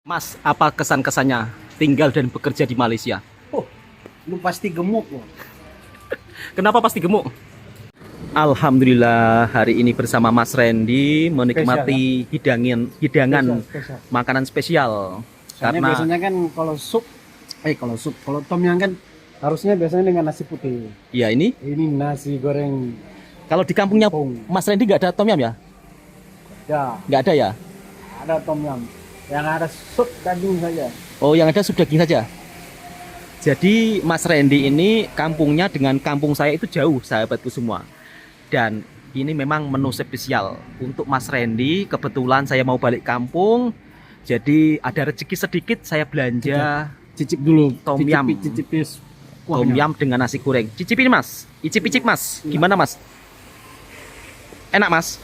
Mas, apa kesan-kesannya tinggal dan bekerja di Malaysia? Oh, lu pasti gemuk loh. Kenapa pasti gemuk? Alhamdulillah hari ini bersama Mas Randy menikmati hidangan Spesial. makanan spesial. Soalnya Karena biasanya kan kalau tom yum kan harusnya biasanya dengan nasi putih. ya ini Ini nasi goreng kalau di kampungnya kampung. Mas Randy nggak ada tom yum ya? Ya, Nggak ada ya? ada tom yum. Yang ada sup daging saja. Oh, yang ada sup daging saja. Jadi Mas Randy ini kampungnya dengan kampung saya itu jauh, sahabatku semua. Dan ini memang menu spesial untuk Mas Randy. Kebetulan saya mau balik kampung, jadi ada rezeki sedikit saya belanja Cicip dulu. Tom yum. Cicipi tom yum dengan nasi goreng. Cicipin Mas, icip-icip Mas. Gimana Mas? Enak Mas?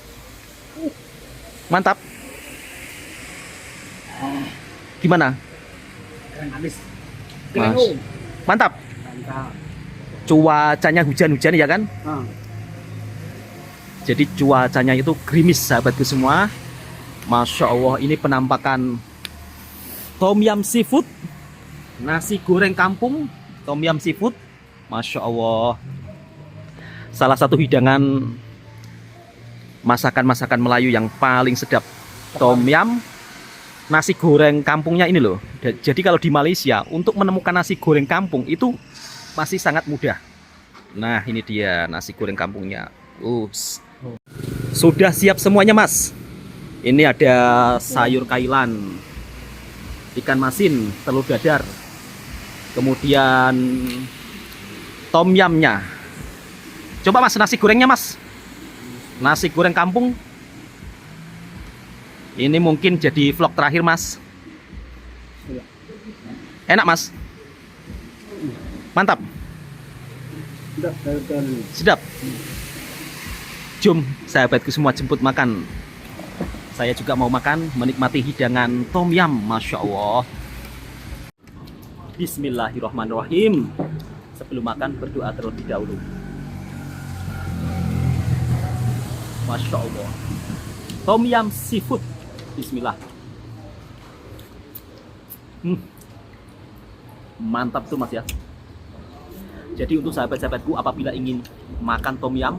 Mantap. Gimana? Keren habis. Mas. Mantap. Mantap. Cuacanya hujan-hujan ya kan? Ah. Jadi cuacanya itu gerimis sahabatku semua. Masya Allah, ini penampakan tom yum seafood, nasi goreng kampung, tom yum seafood. Masya Allah, salah satu hidangan masakan-masakan Melayu yang paling sedap. Tom yum, nasi goreng kampungnya ini loh. Jadi kalau di Malaysia untuk menemukan nasi goreng kampung itu masih sangat mudah. Nah ini dia nasi goreng kampungnya. Sudah siap semuanya Mas. Ini ada sayur kailan, ikan masin, telur dadar, kemudian tom yumnya. Coba Mas nasi gorengnya Mas. Nasi goreng kampung. Ini mungkin jadi vlog terakhir Mas. Enak Mas. Mantap. Sedap. Jom sahabatku semua jemput makan. Saya juga mau makan, menikmati hidangan tom yum. Masya Allah. Bismillahirrahmanirrahim. Sebelum makan berdoa terlebih dahulu. Masya Allah. Tom yum seafood. Bismillah. Mantap tuh Mas ya. Jadi untuk sahabat-sahabatku apabila ingin makan tom yum,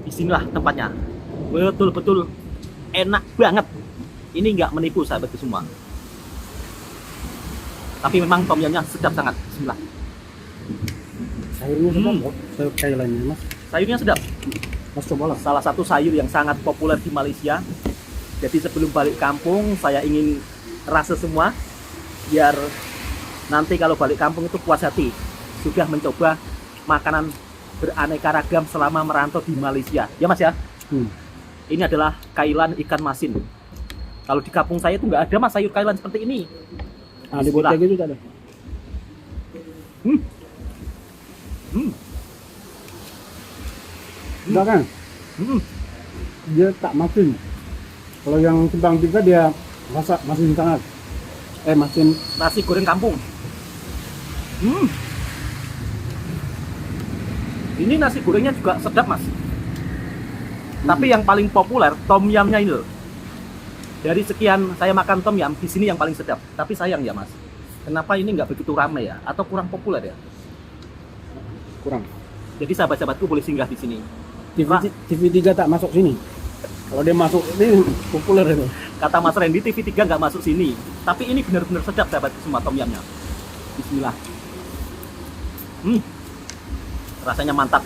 disinilah tempatnya. Betul-betul enak banget. Ini nggak menipu sahabatku semua. Tapi memang tom yumnya sedap sangat. Bismillah. Sayurnya sedap kok. Sayur kailannya Mas. Sayurnya sedap. Mas cobalah. Salah satu sayur yang sangat populer di Malaysia. Jadi sebelum balik kampung saya ingin rasa semua biar nanti kalau balik kampung itu puas hati sudah mencoba makanan beraneka ragam selama merantau di Malaysia. Ya Mas ya. Ini adalah kailan ikan masin. Kalau di kampung saya itu nggak ada Mas sayur kailan seperti ini. Ah, di botol gitu ada. Enggak kan? Dia tak masin. Kalau yang Simpang 3 dia masak masin sangat. Masin. Nasi goreng kampung. Ini nasi gorengnya juga sedap Mas. Tapi yang paling populer tom yumnya ini loh. Dari sekian saya makan tom yum di sini yang paling sedap. Tapi sayang ya Mas. Kenapa ini nggak begitu ramai ya? Atau kurang populer ya? Kurang. Jadi sahabat-sahabatku boleh singgah di sini. TV3 tak masuk sini. Kalau dia masuk ini populer itu. Kata Mas Randy TV3 nggak masuk sini. Tapi ini benar-benar sedap sahabatku semua tom yumnya. Bismillah. Rasanya mantap.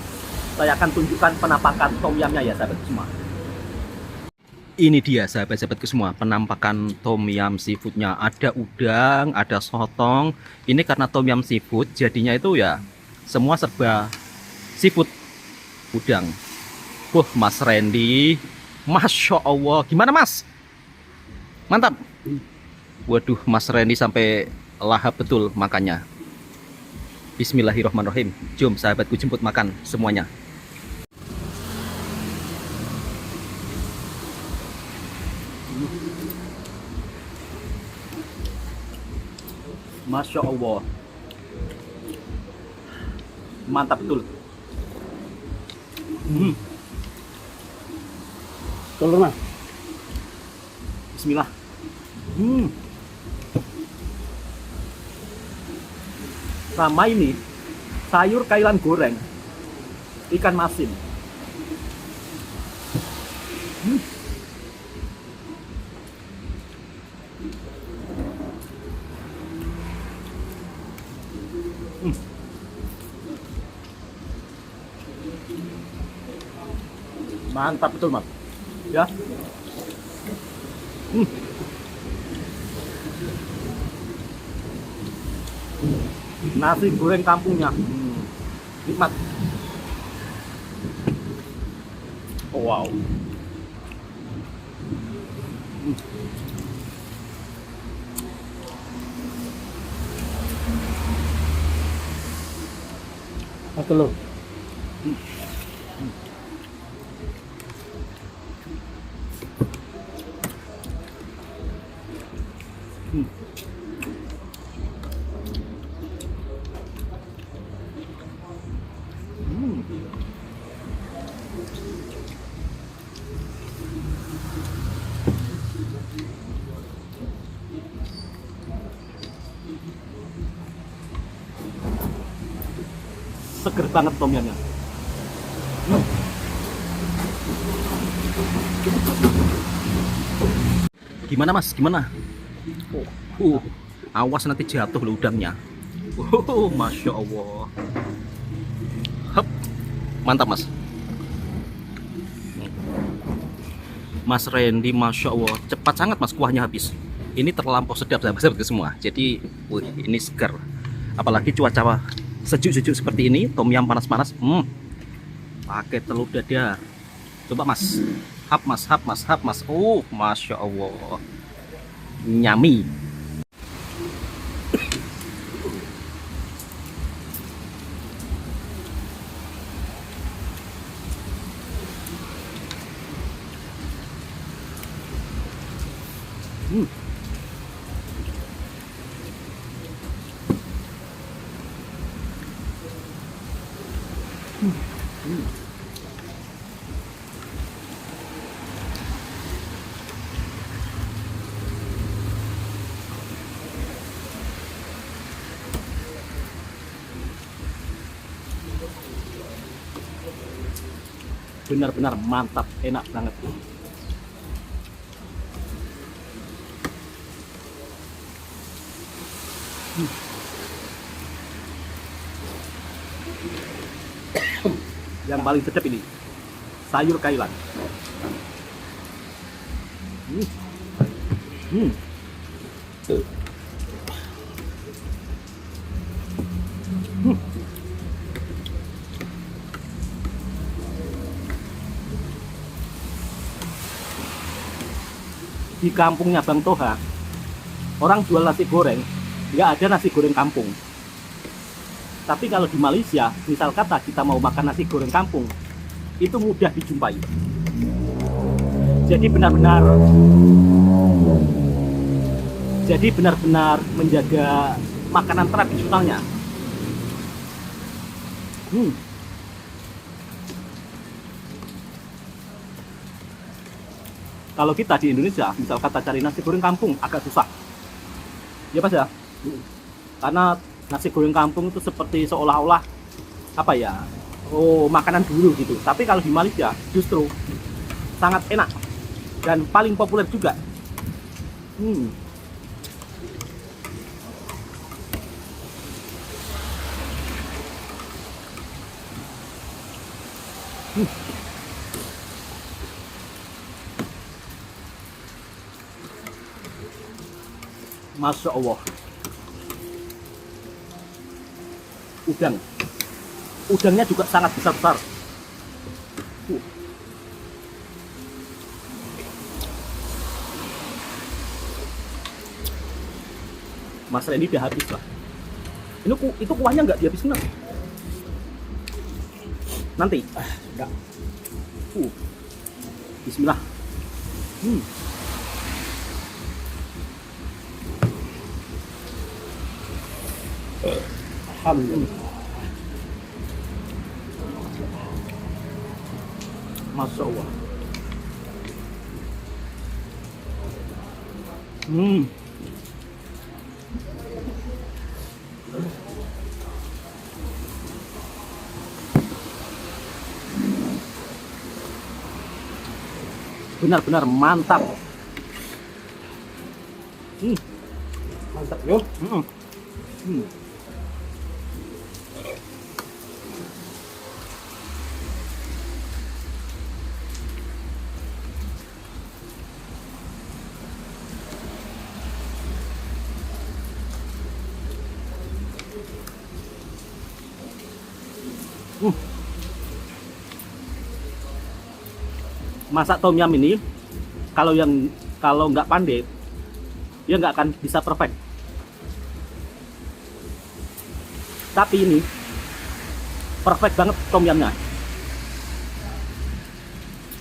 Saya akan tunjukkan penampakan tom yumnya ya sahabatku semua. Ini dia sahabat-sahabatku semua penampakan tom yum seafoodnya. Ada udang, ada sotong. Ini karena tom yum seafood jadinya itu ya semua serba seafood. Udang. Mas Randy, Masya Allah. Gimana Mas? Mantap. Waduh Mas Randy sampai lahap betul makannya. Bismillahirrahmanirrahim. Jom sahabatku jemput makan semuanya. Masya Allah. Mantap betul. Telur Mas. Bismillah. Hmm. Sama ini sayur kailan goreng ikan masin. Hmm. Hmm. Mantap betul mas ya. Hmm. Nasi goreng kampungnya nikmat. Oh, wow. Satu loh. Seger banget tom yamnya. Gimana mas? Gimana? Awas nanti jatuh loh udangnya. Masya Allah. Hup. Mantap mas. Mas Randy, Masya Allah, cepat sangat mas kuahnya habis. Ini terlampau sedap sahabat-sahabat semua. Jadi, ini segar. Apalagi cuaca sejuk-sejuk seperti ini, tom yam panas-panas. Pakai telur dadar. Coba mas, hap mas, hap mas, hap mas. Oh, Masya Allah, nyami. Benar-benar mantap, enak banget. Yang paling sedap ini sayur kailan. Di kampungnya Bang Toha, orang jual nasi goreng, nggak ada nasi goreng kampung. Tapi kalau di Malaysia, misal kata kita mau makan nasi goreng kampung, itu mudah dijumpai. Jadi benar-benar menjaga makanan tradisionalnya. Kalau kita di Indonesia, misal kata cari nasi goreng kampung agak susah. Ya Mas ya? Karena nasi goreng kampung itu seperti seolah-olah apa ya? Oh, makanan dulu gitu. Tapi kalau di Malaysia justru sangat enak dan paling populer juga. Masya Allah. Udangnya juga sangat besar-besar. Mas Randy udah habis lah. Itu kuahnya nggak dihabisin lah. Nanti. Enggak. Bismillah. Alhamdulillah. Masya Allah. Hmm. Benar-benar mantap. Mantap yo. Hmm. Hmm. Masak tom yum ini kalau nggak pandai dia nggak akan bisa perfect. Tapi ini perfect banget tom yumnya.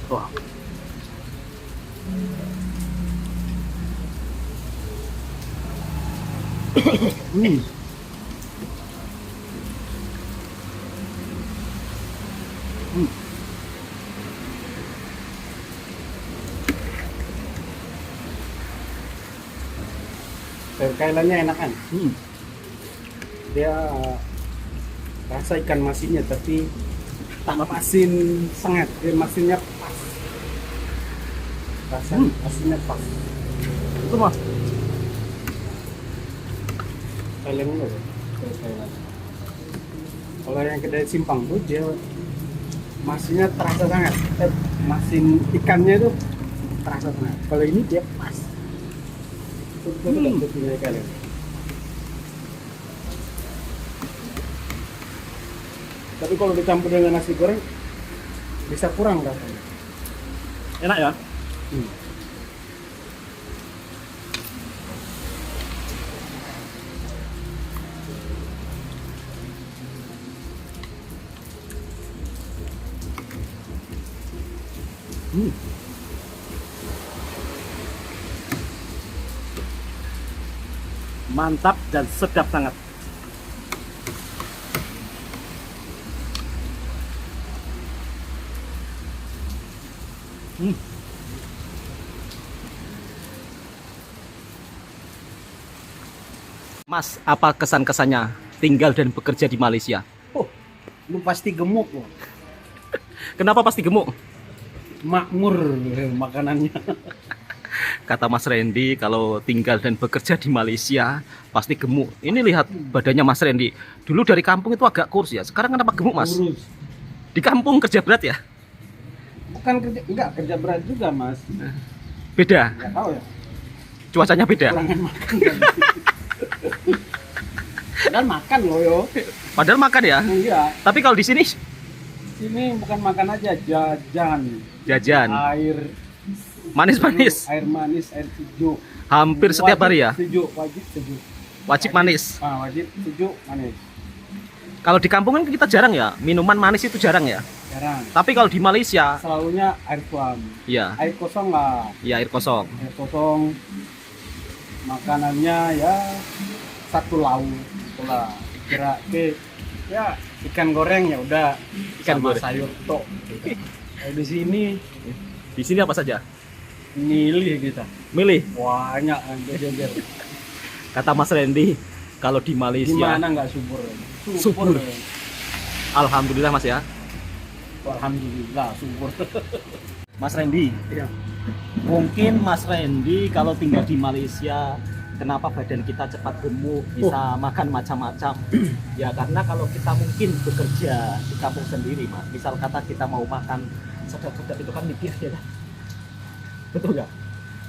Wah. Hmm. Hmm. Sayur kailannya enak kan. Hmm. Dia rasa ikan masinnya tapi tak masin sangat. Dia masinnya pas. Rasa masinnya pas. Itu mah Kailannya loh. Sayur kailan. Kalau yang kedai simpang tuh dia masinnya terasa sangat. Masin ikannya itu terasa sangat. Kalau ini dia pas. Itu betul kalian. Tapi kalau dicampur dengan nasi goreng bisa kurang rasanya. enak ya. Hmm. Hmm. Mantap dan sedap sangat. Hmm. Mas, apa kesan-kesannya tinggal dan bekerja di Malaysia? Oh, lu pasti gemuk loh. Kenapa pasti gemuk? Makmur makanannya. Kata Mas Randy, kalau tinggal dan bekerja di Malaysia pasti gemuk. Ini lihat badannya Mas Randy. Dulu dari kampung itu agak kurus ya. Sekarang kenapa gemuk, Mas? Kurus. Di kampung kerja berat ya? Bukan kerja, enggak kerja berat juga mas. Beda. Enggak tahu ya. Cuacanya beda. Kurangan makan kan. Dan makan loh yo. Padahal makan ya. Iya. Tapi kalau di sini Sini bukan makan aja, jajan. jajan, Air manis-manis. Air manis, air sejuk. Hampir setiap hari ya. Sejuk, wajib sejuk. Wajib manis. Wajib sejuk, manis. Kalau di kampung kan kita jarang ya, minuman manis itu jarang ya. Jarang. Tapi kalau di Malaysia, Selalunya air tuam. ya, Air kosong lah. ya air kosong. Air kosong. Makanannya ya satu lauk. Itulah. Kira ke ya ikan goreng ya udah Ikan sama goreng. sayur tok. Kalau di sini Di sini apa saja? milih kita. Milih. Banyak yang jejer. Kata Mas Randy, kalau di Malaysia, Gimana nggak subur? Subur. alhamdulillah Mas ya. Alhamdulillah subur. Mas Randy, Iya. mungkin Mas Randy kalau tinggal di Malaysia, kenapa badan kita cepat gemuk, bisa makan macam-macam? Ya karena kalau kita mungkin bekerja di kampung sendiri, Mas. Misal kata kita mau makan sedap-sedap itu kan mikir ya kan? Betul nggak?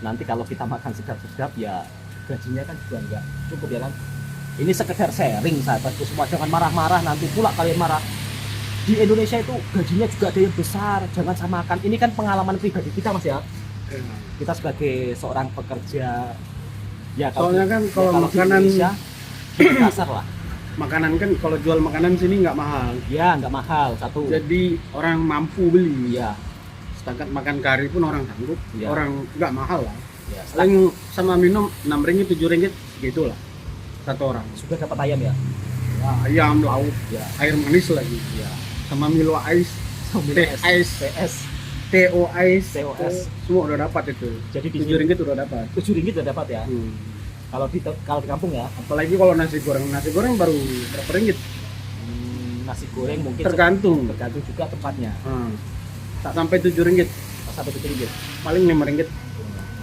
Nanti kalau kita makan sedap-sedap ya gajinya kan juga nggak cukup ya kan? Ini sekedar sharing sahabatku semua, jangan marah-marah nanti pula kalian marah. Di Indonesia itu gajinya juga ada yang besar, jangan samakan. Ini kan pengalaman pribadi kita Mas ya. Kita sebagai seorang pekerja ya Soalnya kan kalau di makanan Indonesia, kasar lah makanan kan kalau jual makanan sini nggak mahal. ya nggak mahal satu Jadi orang mampu beli. ya Setakat makan kari pun orang sanggup. Iya. Orang nggak mahal lah. ya Paling sama minum 6 ringgit 7 ringgit gitu lah satu orang. sudah dapat ayam ya Nah, ayam, lauk, ya air manis lagi. ya Sama Milo Ice, Sambil teh es, ice. PS TOIS, TOS. semua udah dapat itu. Jadi di Tujuh ringgit udah dapat. Rp7 udah dapat ya. Kalau di kampung ya. Apalagi kalau nasi goreng baru berapa ringgit? Nasi goreng mungkin Tergantung. juga tempatnya. Tak sampai 7 ringgit, Sampai Rp7. paling 5 ringgit.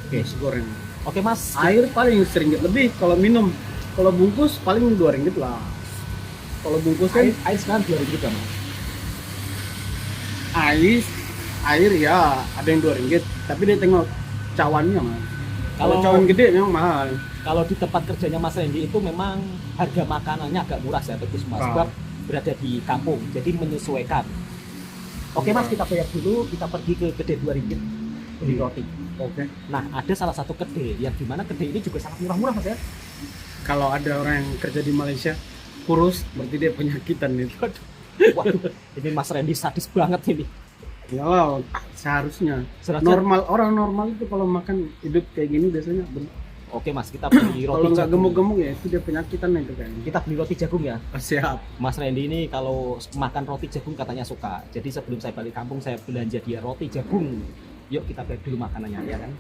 Oke. Nasi goreng. Oke Mas. Air paling RM1 lebih kalau minum. Kalau bungkus paling 2 ringgit lah. Kalau bungkus kan Air sekarang Rp2 kan Mas? air ya ada yang 2 ringgit, tapi dia tengok cawannya mas. Kalau cawan gede memang mahal. Kalau di tempat kerjanya Mas Randy itu memang harga makanannya agak murah saya Mas. Sebab berada di kampung, jadi menyesuaikan. Oke Mas, kita bayar dulu, kita pergi ke kedai Rp2 beli roti. Oke. Nah, ada salah satu kedai yang dimana kedai ini juga sangat murah-murah Mas ya. Kalau ada orang yang kerja di Malaysia kurus, berarti dia penyakitan itu. Waduh, ini Mas Randy sadis banget ini. Ya seharusnya. Seharusnya- Normal, orang normal itu kalau makan hidup kayak gini biasanya. Oke Mas, kita beli roti Kalau nggak jagung. gemuk-gemuk ya itu dia penyakitan itu kan. Kita beli roti jagung ya. Siap. Mas Randy ini kalau makan roti jagung katanya suka. Jadi sebelum saya balik kampung saya belanja dia roti jagung. Yuk kita beli dulu makanannya ya kan.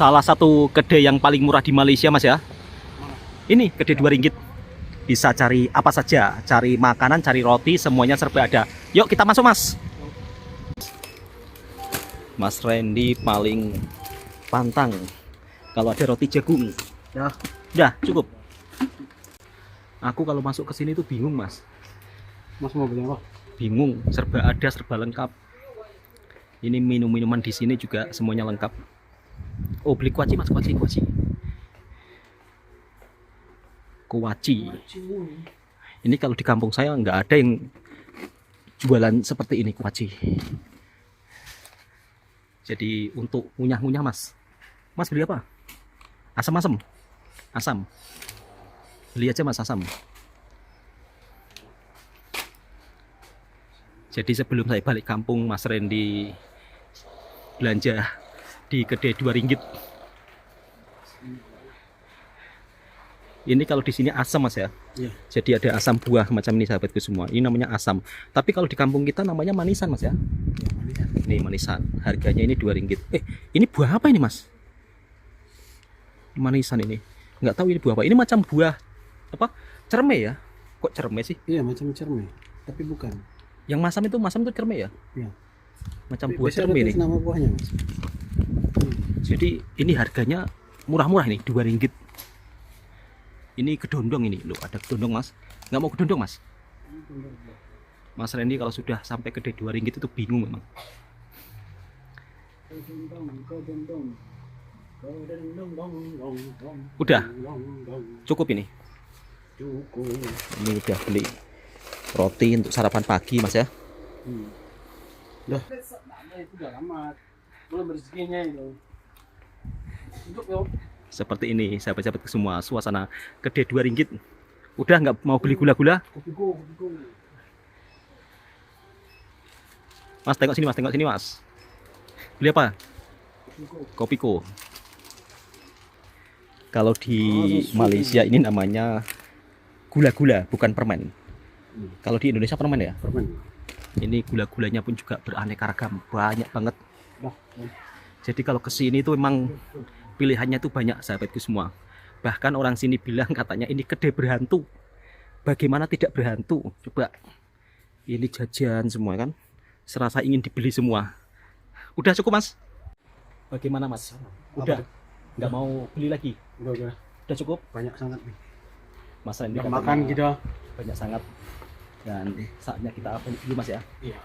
Salah satu kedai yang paling murah di Malaysia Mas ya. Ini kedai Rp2. Bisa cari apa saja, cari makanan, cari roti, semuanya serba ada. Yuk kita masuk Mas. Mas Randy paling pantang kalau ada roti jagung. Ya, udah cukup. Aku kalau masuk ke sini tuh bingung Mas. Mas mau beli apa? Bingung, serba ada, serba lengkap. Ini minum-minuman di sini juga semuanya lengkap. Oh, beli kuaci Mas, kuaci. Kuaci. Ini kalau di kampung saya nggak ada yang jualan seperti ini kuaci. Jadi untuk ngunyah-ngunyah Mas. Mas beli apa? Asam. Asam. Beli aja Mas asam. Jadi sebelum saya balik kampung Mas Randy belanja di kedai Rp2. Ini kalau di sini asam Mas ya. Iya. Jadi ada asam buah macam ini sahabatku semua. Ini namanya asam. Tapi kalau di kampung kita namanya manisan Mas ya. Nih manisan. Harganya ini Rp2. Ini buah apa ini Mas? Manisan ini. Nggak tahu ini buah apa. Ini macam buah apa? Cerme ya? Kok cerme sih? Iya macam cerme, tapi bukan. Yang masam itu cerme ya? Iya. Macam Tapi buah biasanya cerme ada nih. nama buahnya mas. Jadi ini harganya murah-murah nih, Rp2. Ini kedondong ini, loh ada kedondong Mas. Nggak mau kedondong Mas? Mas Randy kalau sudah sampai kedai Rp2 itu bingung memang. Udah, cukup ini. Cukup. Ini udah beli roti untuk sarapan pagi Mas ya. Udah. Itu udah lama. Belum rezekinya itu. Cukup yuk. Seperti ini sahabat-sahabat semua, suasana kedai Rp2. Udah nggak mau beli gula-gula? Kopiku. Mas tengok sini Mas. Beli apa? Kopiko. Kalau di Malaysia ini namanya gula-gula, bukan permen. Kalau di Indonesia permen ya. Permen. Ini gula-gulanya pun juga beraneka ragam, banyak banget. Dah. Jadi kalau ke sini itu memang pilihannya itu banyak sahabatku semua. Bahkan orang sini bilang katanya ini kedai berhantu. Bagaimana tidak berhantu? Coba. Ini jajan semua kan. Serasa ingin dibeli semua. Udah cukup Mas? Bagaimana Mas? Udah? Nggak mau beli lagi? Udah. Udah cukup? Banyak sangat nih. Mas Randy Udah katanya makan kita. banyak sangat. Dan saatnya kita balik dulu Mas ya. Iya.